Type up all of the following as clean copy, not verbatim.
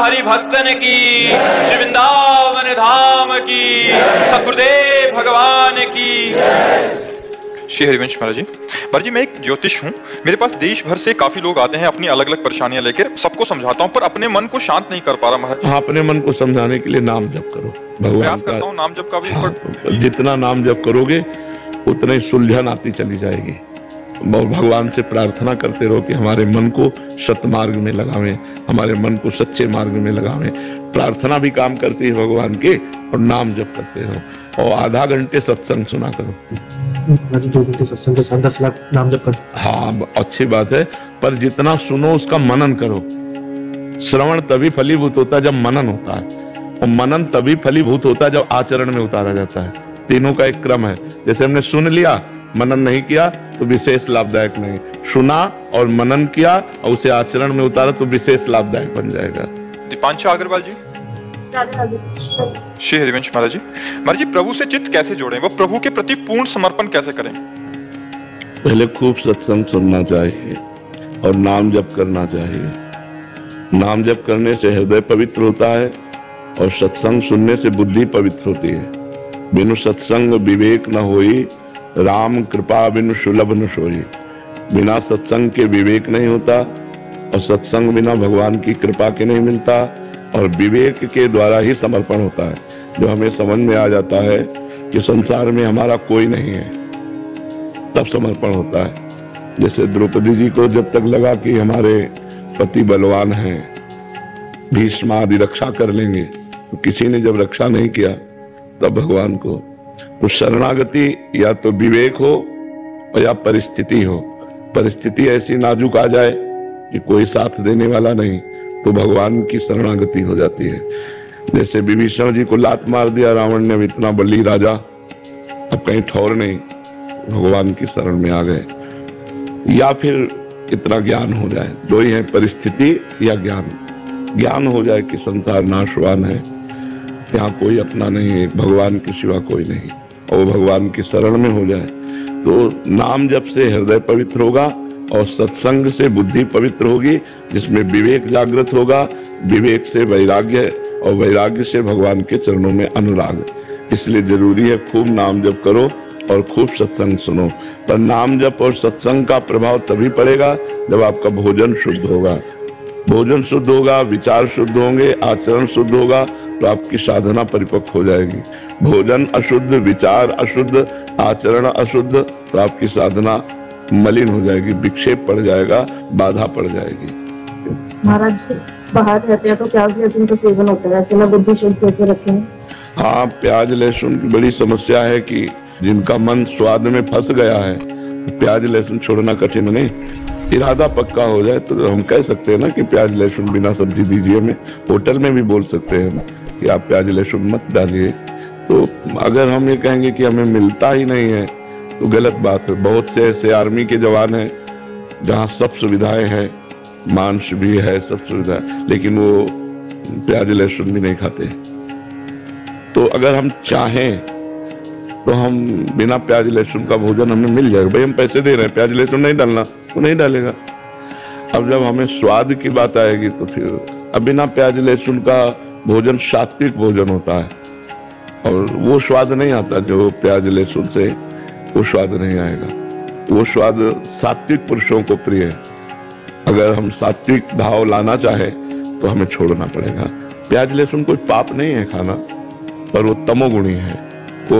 हरि भक्तन की, श्री वृंदावन धाम की, सद्गुरुदेव भगवान की। श्री हरिवंश महाराज जी। महाराज जी, मैं एक ज्योतिष हूँ। मेरे पास देश भर से काफी लोग आते हैं अपनी अलग अलग परेशानियां लेकर। सबको समझाता हूँ पर अपने मन को शांत नहीं कर पा रहा महाराज। हाँ, अपने मन को समझाने के लिए नाम जप करो भगवान प्रयास का। करता हूँ नाम जप का भी। हाँ, जितना नाम जप करोगे उतना ही सुलझन आती चली जाएगी। भगवान से प्रार्थना करते रहो कि हमारे मन को सतमार्ग में लगावें, हमारे मन को सच्चे मार्ग में लगावें। प्रार्थना भी काम करती है भगवान के, और नाम जप करते रहो। और आधा घंटे सत्संग सुना करो। 2 घंटे सत्संग के साथ 10 लाख नाम जप कर। हाँ, अच्छी बात है, पर जितना सुनो उसका मनन करो। श्रवण तभी फलीभूत होता है जब मनन होता है, और मनन तभी फलीभूत होता है जब आचरण में उतारा जाता है। तीनों का एक क्रम है। जैसे हमने सुन लिया, मनन नहीं किया तो विशेष लाभदायक नहीं। सुना और मनन किया और उसे आचरण में उतारा तो विशेष लाभदायक बन जाएगा। दीपांशा अग्रवाल जी। श्री हरिवंश महाराज जी। महाराज जी, प्रभु से चित्त कैसे जोड़ें? वो प्रभु के प्रति पूर्ण समर्पण कैसे करें? पहले खूब सत्संग सुनना चाहिए और नाम जप करना चाहिए। नाम जप करने से हृदय पवित्र होता है और सत्संग सुनने से बुद्धि पवित्र होती है। बिनु सत्संग विवेक न होई, राम कृपा बिनु सुलभ न सोई। बिना सत्संग के विवेक नहीं होता, और सत्संग बिना भगवान की कृपा के नहीं मिलता, और विवेक के द्वारा ही समर्पण होता है। जो हमें समझ में आ जाता है कि संसार में हमारा कोई नहीं है, तब समर्पण होता है। जैसे द्रौपदी जी को जब तक लगा कि हमारे पति बलवान हैं, भीष्म आदि रक्षा कर लेंगे, तो किसी ने जब रक्षा नहीं किया तब भगवान को। तो शरणागति या तो विवेक हो और या परिस्थिति हो। परिस्थिति ऐसी नाजुक आ जाए कि कोई साथ देने वाला नहीं, तो भगवान की शरणागति हो जाती है। जैसे विभीषण जी को लात मार दिया रावण ने, इतना बली राजा, अब कहीं ठौर नहीं, भगवान की शरण में आ गए। या फिर इतना ज्ञान हो जाए, दो ही है, परिस्थिति या ज्ञान। ज्ञान हो जाए कि संसार नाशवान है, यहाँ कोई अपना नहीं है, भगवान के सिवा कोई नहीं, और भगवान की शरण में हो जाए तो नाम जप से हृदय पवित्र होगा, और सत्संग से बुद्धि पवित्र होगी, जिसमें विवेक जागृत होगा। विवेक से वैराग्य, और वैराग्य से भगवान के चरणों में अनुराग। इसलिए जरूरी है खूब नाम जप करो और खूब सत्संग सुनो। पर नाम जप और सत्संग का प्रभाव तभी पड़ेगा जब आपका भोजन शुद्ध होगा। भोजन शुद्ध होगा, विचार शुद्ध होंगे, आचरण शुद्ध होगा, तो आपकी साधना परिपक्व हो जाएगी। भोजन अशुद्ध, विचार अशुद्ध, आचरण अशुद्ध, तो आपकी साधना मलिन हो जाएगी, विक्षेप पड़ जाएगा, बाधा पड़ जाएगी। महाराज जी, बाहर रहते हैं तो प्याज लहसुन का सेवन होता है, ऐसे में बुद्धि शुद्ध कैसे रखें? हाँ, प्याज लहसुन की बड़ी समस्या है कि जिनका मन स्वाद में फंस गया है, तो प्याज लहसुन छोड़ना कठिन नहीं। इरादा पक्का हो जाए तो हम कह सकते हैं ना कि प्याज लहसुन बिना सब्जी दीजिए। हमें होटल में भी बोल सकते हैं कि आप प्याज लहसुन मत डालिए। तो अगर हम ये कहेंगे कि हमें मिलता ही नहीं है तो गलत बात है। बहुत से ऐसे आर्मी के जवान हैं जहाँ सब सुविधाएं हैं, मांस भी है, सब सुविधा, लेकिन वो प्याज लहसुन भी नहीं खाते। तो अगर हम चाहें तो हम बिना प्याज लहसुन का भोजन हमें मिल जाएगा। भाई हम पैसे दे रहे हैं, प्याज लहसुन नहीं डालना, वो नहीं डालेगा। अब जब हमें स्वाद की बात आएगी तो फिर अब बिना प्याज लहसुन का भोजन सात्विक भोजन होता है, और वो स्वाद नहीं आता जो प्याज लहसुन से, वो स्वाद नहीं आएगा। वो स्वाद सात्विक पुरुषों को प्रिय है। अगर हम सात्विक भाव लाना चाहे तो हमें छोड़ना पड़ेगा। प्याज लहसुन कोई पाप नहीं है खाना, पर वो तमोगुणी है, वो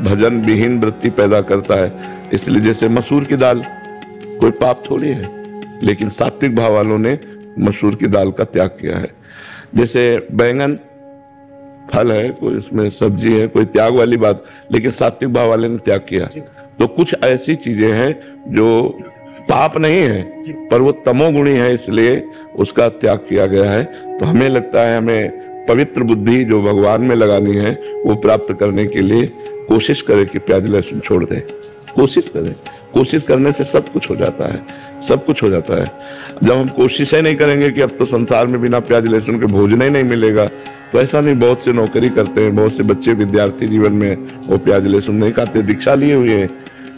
भजन विहीन वृत्ति पैदा करता है। इसलिए जैसे मसूर की दाल कोई पाप थोड़ी है, लेकिन सात्विक भाव वालों ने मसूर की दाल का त्याग किया है। जैसे बैंगन फल है, कोई उसमें सब्जी है, कोई त्याग वाली बात, लेकिन सात्विक भाव वाले ने त्याग किया। तो कुछ ऐसी चीजें हैं जो पाप नहीं है, पर वो तमोगुणी है, इसलिए उसका त्याग किया गया है। तो हमें लगता है हमें पवित्र बुद्धि जो भगवान में लगानी है वो प्राप्त करने के लिए कोशिश करें कि प्याज लहसुन छोड़ दें। कोशिश करें, कोशिश करने से सब कुछ हो जाता है, सब कुछ हो जाता है। जब हम कोशिश ही नहीं करेंगे कि अब तो संसार में बिना प्याज लहसुन के भोजन ही नहीं मिलेगा, तो ऐसा नहीं। बहुत से नौकरी करते हैं, बहुत से बच्चे विद्यार्थी जीवन में वो प्याज लहसुन नहीं खाते, दीक्षा लिए हुए हैं।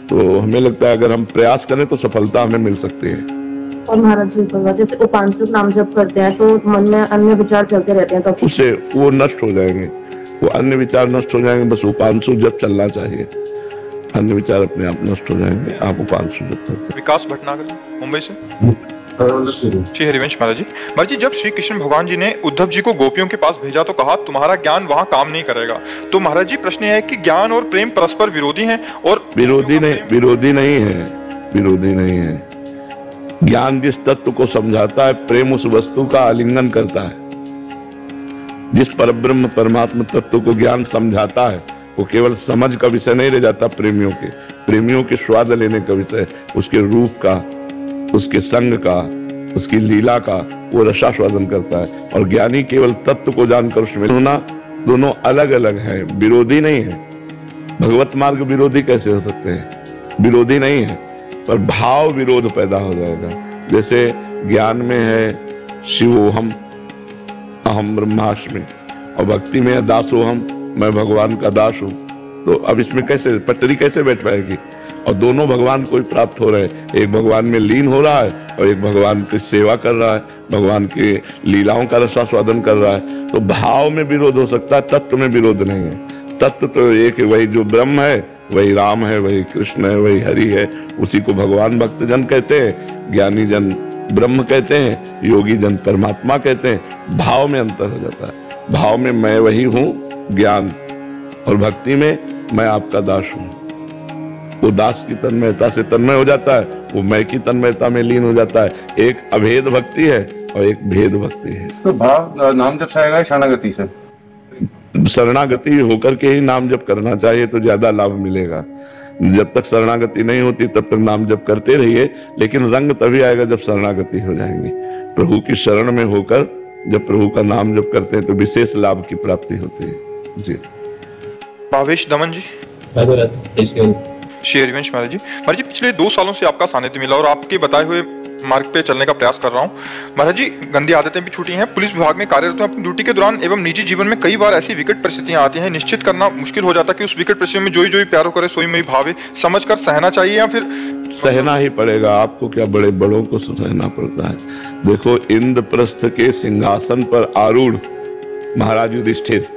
तो हमें लगता है अगर हम प्रयास करें तो सफलता हमें मिल सकती है। और महाराज जी को जैसे उपांशुक नाम जप करते हैं तो मन में अन्य विचार चलते रहते हैं, तो उसे वो नष्ट हो जाएंगे, वो अन्य विचार नष्ट हो जाएंगे। बस उपांशु जप चलना चाहिए, अन्य विचार अपने आप नष्ट हो जाएंगे। आप उपांशु जप करते। विकास भटनागर मुंबई से। श्री हरिवंश महाराज जी, जब श्री कृष्ण भगवान जी ने उद्धव जी को गोपियों के पास भेजा तो कहा तुम्हारा ज्ञान वहाँ काम नहीं करेगा। तो महाराज जी प्रश्न है कि ज्ञान और प्रेम परस्पर विरोधी हैं और विरोधी नहीं है। ज्ञान जिस तत्व को समझाता है, प्रेम उस वस्तु का आलिंगन करता है। जिस परब्रह्म परमात्मा तत्व को ज्ञान समझाता है वो केवल समझ का विषय नहीं रह जाता। प्रेमियों के स्वाद लेने का विषय, उसके रूप का, उसके संग का, उसकी लीला का वो रसास्वादन करता है। और ज्ञानी केवल तत्व को जानकर उसमें होना, दोनों अलग अलग है, विरोधी नहीं है। भगवत मार्ग विरोधी कैसे हो सकते हैं? विरोधी नहीं है, पर भाव विरोध पैदा हो जाएगा। जैसे ज्ञान में है शिवोहम अहम ब्रह्मास्मि, और भक्ति में है दासोहम, मैं भगवान का दास हूं। तो अब इसमें कैसे पटरी कैसे बैठ पाएगी? और दोनों भगवान को ही प्राप्त हो रहे हैं। एक भगवान में लीन हो रहा है और एक भगवान की सेवा कर रहा है, भगवान की लीलाओं का रसास्वादन कर रहा है। तो भाव में विरोध हो सकता है, तत्व में विरोध नहीं है। तत्व तो एक है, वही जो ब्रह्म है वही राम है, वही कृष्ण है, वही हरि है। उसी को भगवान भक्त जन कहते हैं, ज्ञानी जन ब्रह्म कहते हैं, योगी जन परमात्मा कहते हैं। भाव में अंतर हो जाता है। भाव में मैं वही हूँ ज्ञान, और भक्ति में मैं आपका दास हूँ। वो दास की तन्मयता से तन्मय हो जाता है, वो मैं की तन्मयता में लीन हो जाता है। एक अभेद भक्ति है और एक भेद भक्ति है। तो भाव नाम जप आएगा शरणागति से? शरणागति होकर के ही नाम जप करना चाहिए तो ज्यादा लाभ मिलेगा। जब तक शरणागति नहीं होती तब तक नाम जप करते रहिए, लेकिन रंग तभी आएगा जब शरणागति हो जाएंगी। प्रभु की शरण में होकर जब प्रभु का नाम जप करते हैं तो विशेष लाभ की प्राप्ति होती है। जी भावेश दमन जी। श्री हरिवंश महाराज जी, पिछले 2 सालों से आपका सानिध्य मिला और आपके बताए हुए मार्ग पे चलने का प्रयास कर रहा हूँ। महाराज जी, गंदी आदतें भी छूटी हैं। पुलिस विभाग में कार्यरत हूं। अपनी ड्यूटी के दौरान एवं निजी जीवन में कई बार ऐसी विकट परिस्थितियां आती हैं, निश्चित करना मुश्किल हो जाता है कि उस विकट परिस्थिति में जोई प्यारो करे सोई मई भावे, समझकर सहना चाहिए या फिर सहना ही पड़ेगा। आपको क्या बड़े बड़ों को सहना पड़ता है। देखो, इंद्रप्रस्थ के सिंहासन पर आरूढ़ महाराज युधिष्ठिर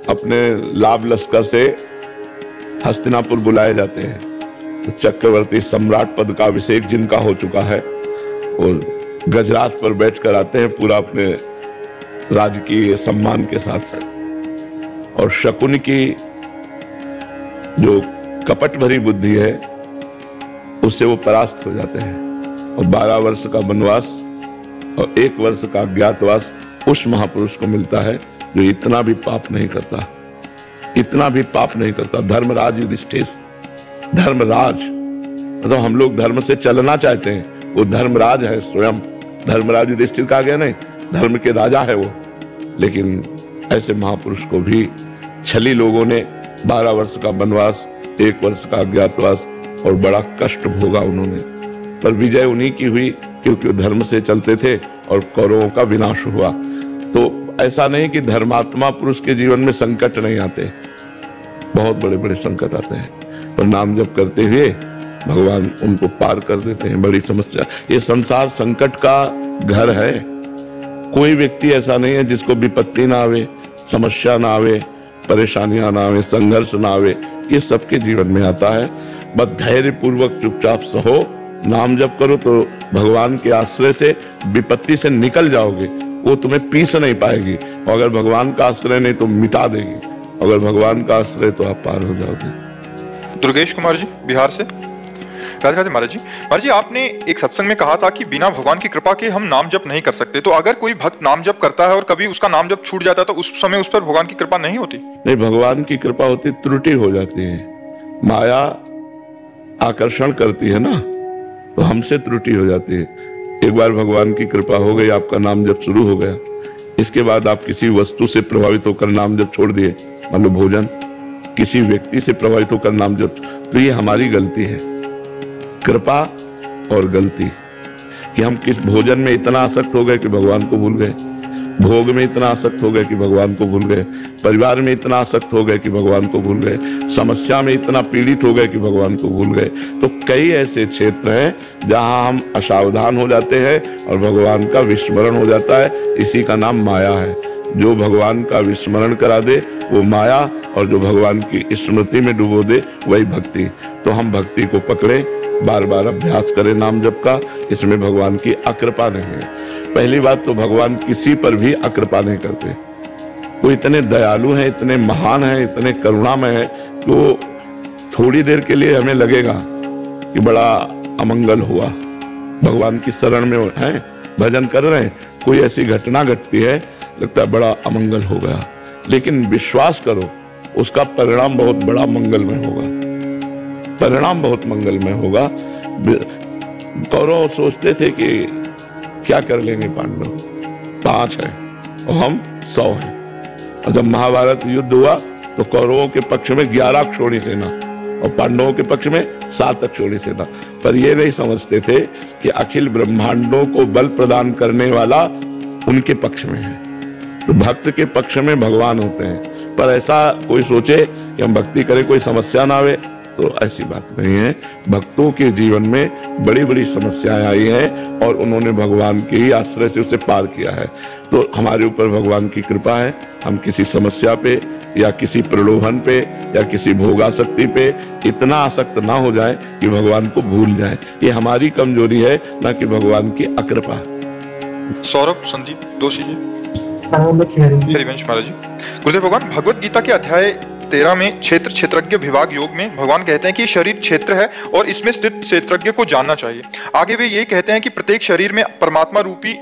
अपने लाभ लश्कर से हस्तिनापुर बुलाए जाते हैं। तो चक्रवर्ती सम्राट पद का अभिषेक जिनका हो चुका है और गजराज पर बैठकर आते हैं पूरा अपने राजकीय सम्मान के साथ। और शकुन की जो कपट भरी बुद्धि है उससे वो परास्त हो जाते हैं। और 12 वर्ष का वनवास और 1 वर्ष का अज्ञातवास उस महापुरुष को मिलता है जो इतना भी पाप नहीं करता, इतना भी पाप नहीं करता। धर्मराज युधिष्ठिर, धर्मराज मतलब हम लोग धर्म से चलना चाहते हैं, वो धर्मराज है स्वयं। धर्मराज युधिष्ठिर कहा गया नहीं, धर्म के राजा है वो। लेकिन ऐसे महापुरुष को भी छली लोगों ने 12 वर्ष का वनवास, 1 वर्ष का अज्ञातवास और बड़ा कष्ट भोगा उन्होंने। पर विजय उन्हीं की हुई क्योंकि वो धर्म से चलते थे और कौरवों का विनाश हुआ। तो ऐसा नहीं कि धर्मात्मा पुरुष के जीवन में संकट नहीं आते, बहुत बड़े बड़े संकट आते हैं, पर नाम जप करते हुए भगवान उनको पार कर देते हैं। बड़ी समस्या, ये संसार संकट का घर है। कोई व्यक्ति ऐसा नहीं है जिसको विपत्ति ना आवे, समस्या ना आवे, परेशानियां ना आवे, संघर्ष ना आवे। ये सबके जीवन में आता है। बस धैर्य पूर्वक चुपचाप सहो, नाम जप करो तो भगवान के आश्रय से विपत्ति से निकल जाओगे। वो तुम्हें पीस नहीं पाएगी, और अगर भगवान का आश्रय नहीं तो मिटा देगी। अगर भगवान का आश्रय तो आप पार हो जाओगे। दुर्गेश कुमार जी बिहार से। राधे राधे महाराज जी। महाराज जी, आपने एक सत्संग में कहा था कि बिना भगवान की कृपा के हम नाम जप नहीं कर सकते। तो अगर कोई भक्त नाम जप करता है और कभी उसका नाम जप छूट जाता है तो उस समय उस पर भगवान की कृपा नहीं होती? नहीं, भगवान की कृपा होती, त्रुटि हो जाती है। माया आकर्षण करती है ना, तो हमसे त्रुटि हो जाती है। एक बार भगवान की कृपा हो गई, आपका नाम जप शुरू हो गया, इसके बाद आप किसी वस्तु से प्रभावित होकर नाम जप छोड़ दिए, मान लो भोजन, किसी व्यक्ति से प्रभावित होकर नाम जप, तो ये हमारी गलती है। कृपा और गलती कि हम किस भोजन में इतना आसक्त हो गए कि भगवान को भूल गए। भोग में इतना आसक्त हो गए कि भगवान को भूल गए, परिवार में इतना आसक्त हो गए कि भगवान को भूल गए, समस्या में इतना पीड़ित हो गए कि भगवान को भूल गए। तो कई ऐसे क्षेत्र हैं जहां हम असावधान हो जाते हैं और भगवान का विस्मरण हो जाता है। इसी का नाम माया है। जो भगवान का विस्मरण करा दे वो माया, और जो भगवान की स्मृति में डुबो दे वही भक्ति। तो हम भक्ति को पकड़े, बार बार अभ्यास करें नाम जप का। इसमें भगवान की अकृपा नहीं है। पहली बात तो भगवान किसी पर भी अकृपा नहीं करते। वो इतने दयालु हैं, इतने महान हैं, इतने करुणामय हैं कि वो थोड़ी देर के लिए हमें लगेगा कि बड़ा अमंगल हुआ, भगवान की शरण में हैं, भजन कर रहे हैं, कोई ऐसी घटना घटती है, लगता है बड़ा अमंगल हो गया। लेकिन विश्वास करो उसका परिणाम बहुत बड़ा मंगलमय होगा, परिणाम बहुत मंगलमय होगा। कौरव सोचते थे कि क्या कर लेंगे पांडव, 5 हैं और हम 100 हैं। और जब महाभारत युद्ध हुआ तो कौरवों के पक्ष में 11 अक्षौणी सेना और पांडवों के पक्ष में 7 अक्षौणी सेना। पर ये नहीं समझते थे कि अखिल ब्रह्मांडों को बल प्रदान करने वाला उनके पक्ष में है। तो भक्त के पक्ष में भगवान होते हैं। पर ऐसा कोई सोचे कि हम भक्ति करें कोई समस्या ना आवे, तो ऐसी बात नहीं है। भक्तों के जीवन में बड़ी बड़ी समस्याएं आई हैं और उन्होंने भगवान के ही आश्रय से उसे पार किया है। तो हमारे ऊपर भगवान की कृपा है। हम किसी समस्या पे या किसी प्रलोभन पे या किसी भोगासक्ति पे इतना आसक्त ना हो जाए कि भगवान को भूल जाए। ये हमारी कमजोरी है, ना कि भगवान की अकृपा। सौरभ संदीप दोषी जी, शेयरिंग हरिवंश महाराज जी। गुरुदेव भगवान भगवत गीता के अध्याय 13 में क्षेत्र क्षेत्रज्ञ विभाग योग में भगवान कहते हैं कि शरीर क्षेत्र है और इसमें स्थित क्षेत्रज्ञ को जानना चाहिए। आगे वे ये कहते हैं कि प्रत्येक शरीर में परमात्मा रूपी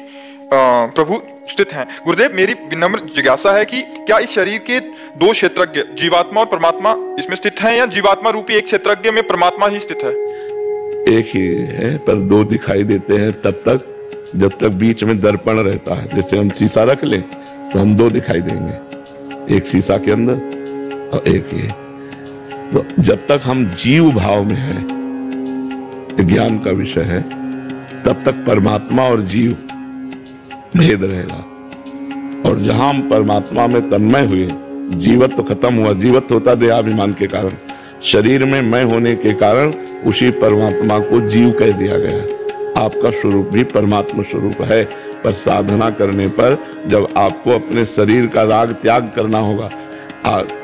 प्रभु स्थित हैं। गुरुदेव मेरी विनम्र जिज्ञासा है कि क्या इस शरीर के 2 क्षेत्रज्ञ जीवात्मा और परमात्मा इसमें स्थित हैं, या जीवात्मा रूपी एक क्षेत्रज्ञ में परमात्मा ही स्थित है? एक ही है, पर 2 दिखाई देते हैं तब तक जब तक बीच में दर्पण रहता है। जैसे हम शीशा रख लें तो हम 2 दिखाई देंगे, एक शीशा के अंदर और एक ये। तो जब तक हम जीव भाव में है, ज्ञान का विषय है, तब तक परमात्मा और जीव भेद रहेगा। और जहां हम परमात्मा में तन्मय हुए, जीवत्व तो खत्म हुआ। जीवत्व होता देहाभिमान के कारण, शरीर में मैं होने के कारण उसी परमात्मा को जीव कह दिया गया। आपका स्वरूप भी परमात्मा स्वरूप है, पर साधना करने पर जब आपको अपने शरीर का राग त्याग करना होगा,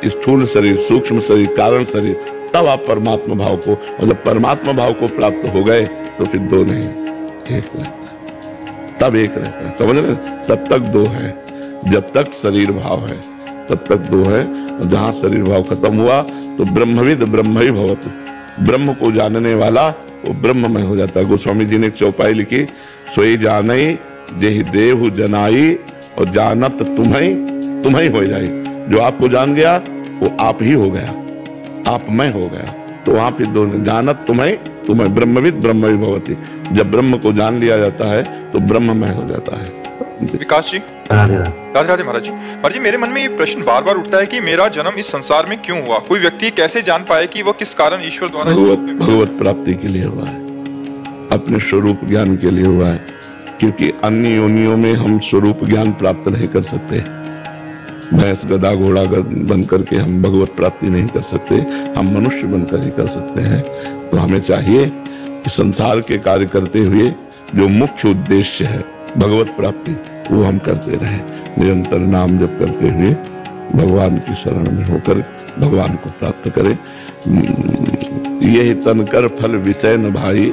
स्थूल शरीर, सूक्ष्म शरीर, कारण शरीर, तब आप परमात्मा भाव को, और जब परमात्मा भाव को प्राप्त हो गए तो फिर 2 नहीं, एक रहता है, तब एक रहता है। समझ रहे? तब तक 2 है। जब तक शरीर भाव है तब तक 2 है। और जहां शरीर भाव खत्म हुआ तो ब्रह्मविद ब्रह्म ही भवतु, ब्रह्म को जानने वाला वो ब्रह्ममय हो जाता है। गोस्वामी जी ने एक चौपाई लिखी, सोई जानई जेहि देहु जनाई और जानत तुम्हें हो जाई। जो आपको जान गया वो आप ही हो गया, आप मैं हो गया। तो वहां फिर 2 जानत तुम्हें ब्रह्मविद ब्रह्म ही भवति। जब ब्रह्म को जान लिया जाता है तो ब्रह्ममय हो जाता है। विकास जी, राधे राधे महाराज जी। महाराज जी मेरे मन में ये प्रश्न बार बार उठता है कि मेरा जन्म इस संसार में क्यों हुआ? कोई व्यक्ति कैसे जान पाए कि वह किस कारण ईश्वर द्वारा भगवत प्राप्ति के लिए हुआ है, अपने स्वरूप ज्ञान के लिए हुआ है। क्योंकि अन्य योनियों में हम स्वरूप ज्ञान प्राप्त नहीं कर सकते। भैंस गधा घोड़ा बन करके हम भगवत प्राप्ति नहीं कर सकते, हम मनुष्य बनकर ही कर सकते हैं। तो हमें चाहिए कि संसार के कार्य करते हुए जो मुख्य उद्देश्य है भगवत प्राप्ति, वो हम करते रहें। निरंतर नाम जप करते हुए भगवान की शरण में होकर भगवान को प्राप्त करें। यही तनकर फल विषय न भाई,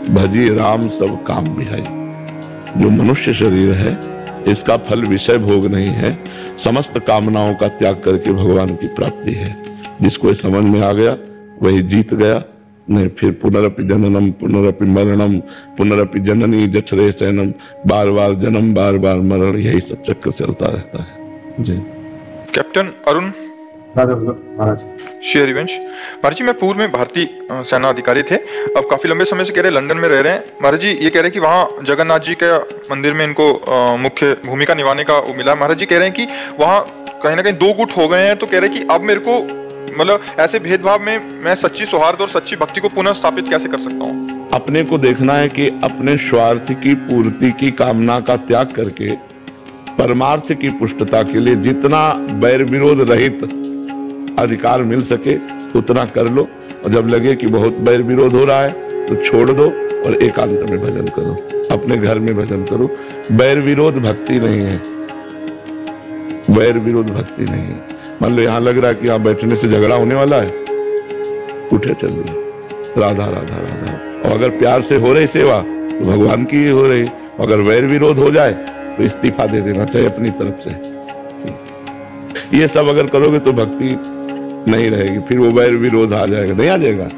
भजी राम सब काम बिहाई। जो मनुष्य शरीर है इसका फल विषय भोग नहीं है, समस्त कामनाओं का त्याग करके भगवान की प्राप्ति है। जिसको समझ में आ गया वही जीत गया। नहीं फिर पुनरपि जननम पुनरपि मरणम पुनरपि जननी जठरे शयनम, बार बार जन्म बार बार मरण, यही सब चक्कर चलता रहता है। जी कैप्टन अरुण महाराज। श्री हरिवंश महाराज जी, मैं पूर्व में भारतीय सेना अधिकारी थे, अब काफी लंबे समय से कह रहे लंदन में रह रहे हैं। महाराज जी ये कह रहे हैं कि वहाँ जगन्नाथ जी के मंदिर में इनको मुख्य भूमिका निभाने का वो मिला। महाराज जी कह रहे हैं कि वहाँ कहीं ना कहीं 2 गुट हो गए हैं। तो कह रहे हैं कि अब मेरे को मतलब ऐसे भेदभाव में मैं सच्ची सौहार्द और सच्ची भक्ति को पुनः स्थापित कैसे कर सकता हूँ? अपने को देखना है कि अपने स्वार्थ की पूर्ति की कामना का त्याग करके परमार्थ की पुष्टता के लिए जितना वैर विरोध रहित अधिकार मिल सके उतना कर लो, और जब लगे कि बहुत वैर विरोध हो रहा है तो छोड़ दो और एकांत में भजन करो, अपने घर में भजन करो। वैर विरोध भक्ति नहीं है, वैर विरोध भक्ति नहीं है। मान लो यहाँ लग रहा है कि यहाँ बैठने से झगड़ा होने वाला है, उठे चलिए राधा राधा राधा, और अगर प्यार से हो रही सेवा तो भगवान की ही हो रही, अगर वैर विरोध हो जाए तो इस्तीफा दे देना चाहिए अपनी तरफ से। ये सब अगर करोगे तो भक्ति नहीं रहेगी, फिर वो वैर विरोध आ जाएगा, नहीं आ जाएगा।